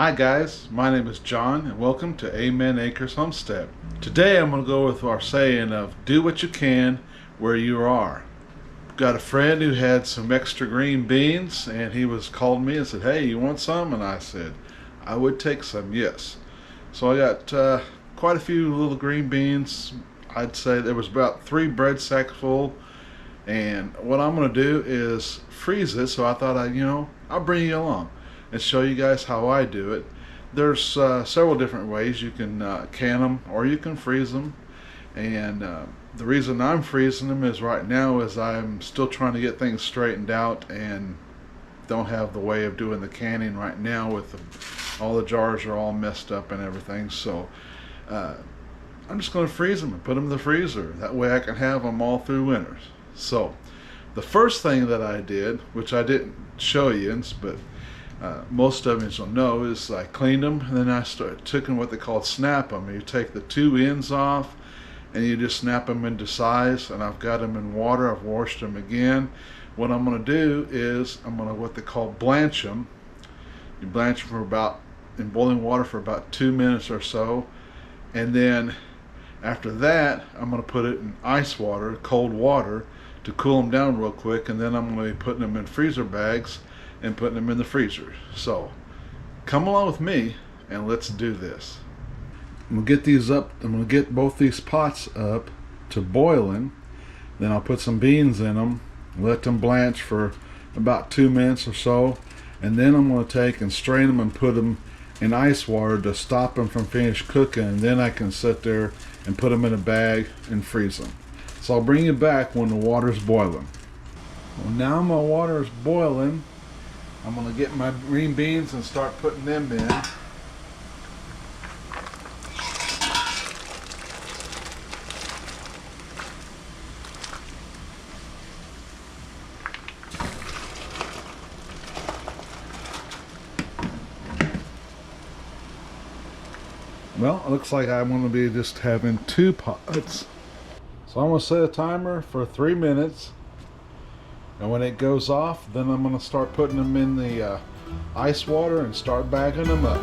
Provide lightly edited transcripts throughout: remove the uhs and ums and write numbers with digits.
Hi guys, my name is John and welcome to Amen Acers Homestead. Today I'm going to go with our saying of do what you can where you are. Got a friend who had some extra green beans and he called me and said, hey, you want some? And I said, I would take some, yes. So I got quite a few little green beans. I'd say there was about 3 bread sacks full. And what I'm going to do is freeze it, so I thought I'll bring you along and show you guys how I do it. There's several different ways. You can can them or you can freeze them. And the reason I'm freezing them is right now is I'm still trying to get things straightened out and don't have the way of doing the canning right now with all the jars are all messed up and everything. So I'm just going to freeze them and put them in the freezer. That way I can have them all through winters. So the first thing that I did, which I didn't show you, but most of you will know, is I cleaned them and then I took them what they call snap them. You take the 2 ends off and you just snap them into size, and I've got them in water. I've washed them again. What I'm going to do is I'm going to what they call blanch them. You blanch them in boiling water for about 2 minutes or so, and then after that I'm going to put it in ice water, cold water, to cool them down real quick, and then I'm going to be putting them in freezer bags and putting them in the freezer. So come along with me and let's do this. I'm going to get these up. I'm going to get both these pots up to boiling. Then I'll put some beans in them, let them blanch for about 2 minutes or so, and then I'm going to take and strain them and put them in ice water to stop them from finished cooking, and then I can sit there and put them in a bag and freeze them. So I'll bring you back when the water's boiling. Well, now my water is boiling. I'm going to get my green beans and start putting them in. Well, it looks like I'm going to be just having 2 pots. So I'm going to set a timer for 3 minutes, and when it goes off, then I'm going to start putting them in the ice water and start bagging them up.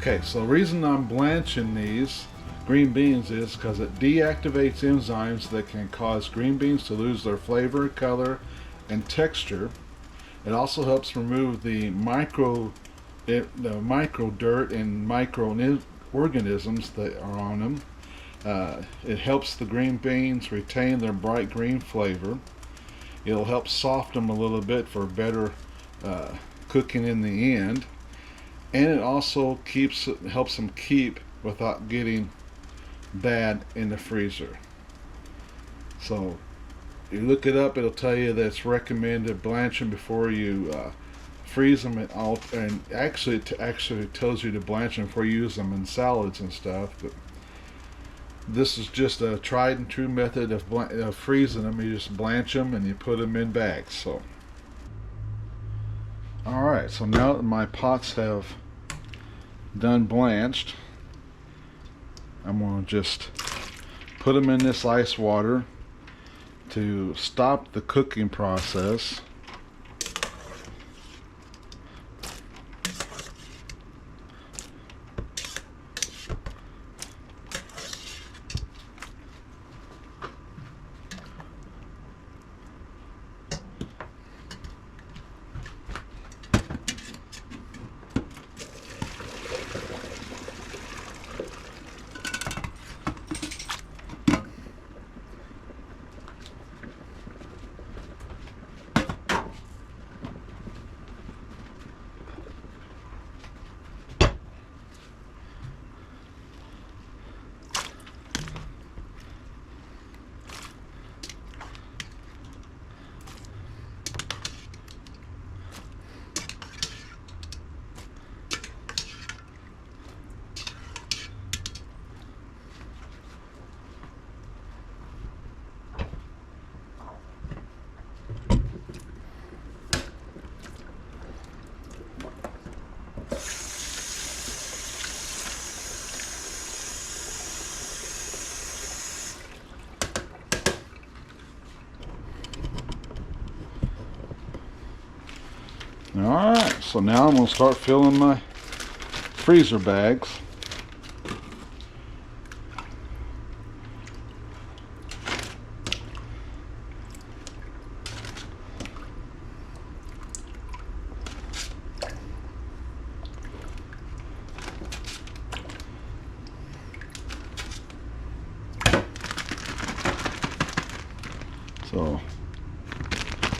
Okay, so the reason I'm blanching these green beans is because it deactivates enzymes that can cause green beans to lose their flavor, color, and texture. It also helps remove the micro dirt and microorganisms that are on them. It helps the green beans retain their bright green flavor. It'll help soften them a little bit for better cooking in the end. And it also helps them keep without getting bad in the freezer. So you look it up, it'll tell you that it's recommended blanching before you freeze them, and actually tells you to blanch them before you use them in salads and stuff. But this is just a tried and true method of freezing them. You just blanch them and you put them in bags. So alright, so now that my pots have done blanched, I'm going to just put them in this ice water to stop the cooking process. Alright, so now I'm going to start filling my freezer bags. So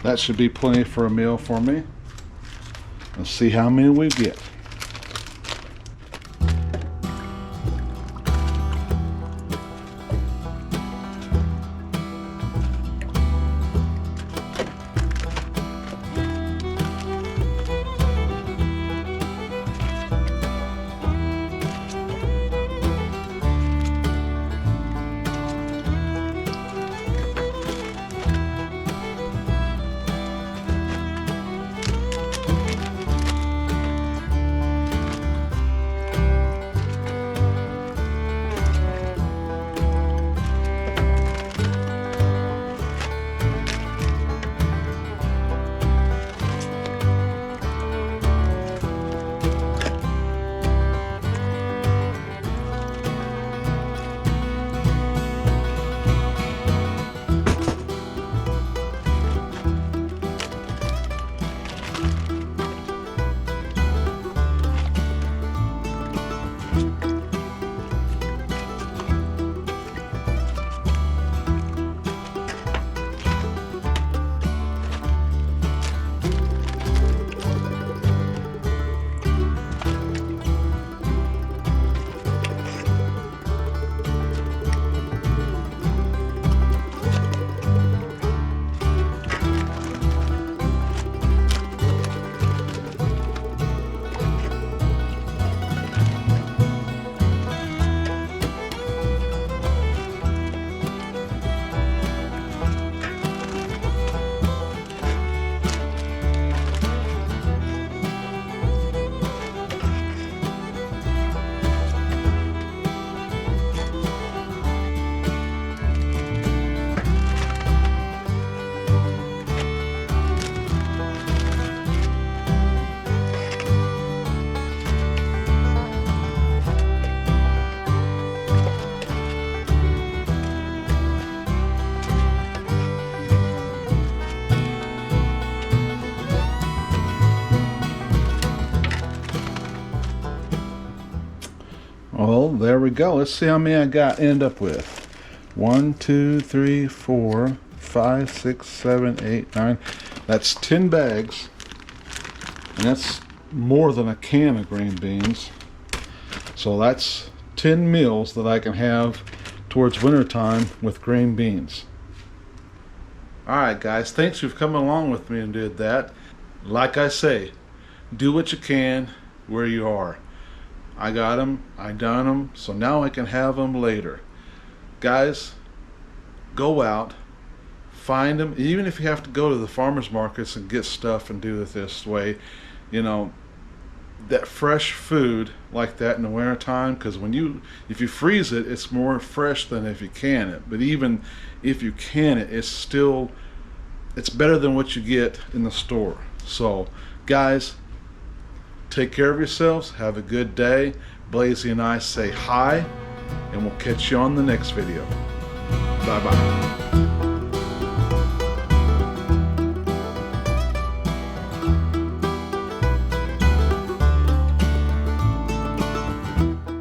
that should be plenty for a meal for me. Let's see how many we get. Well, there we go. Let's see how many I end up with. 1, 2, 3, 4, 5, 6, 7, 8, 9. That's 10 bags. And that's more than a can of green beans. So that's 10 meals that I can have towards wintertime with green beans. Alright guys, thanks for coming along with me and did that. Like I say, do what you can where you are. I got them, I done them, so now I can have them later. Guys, go out, find them, even if you have to go to the farmers markets and get stuff and do it this way, you know, that fresh food like that in the winter time, because if you freeze it, it's more fresh than if you can it. But even if you can it, it's better than what you get in the store. So guys, take care of yourselves, have a good day. Blazy and I say hi, and we'll catch you on the next video. Bye bye.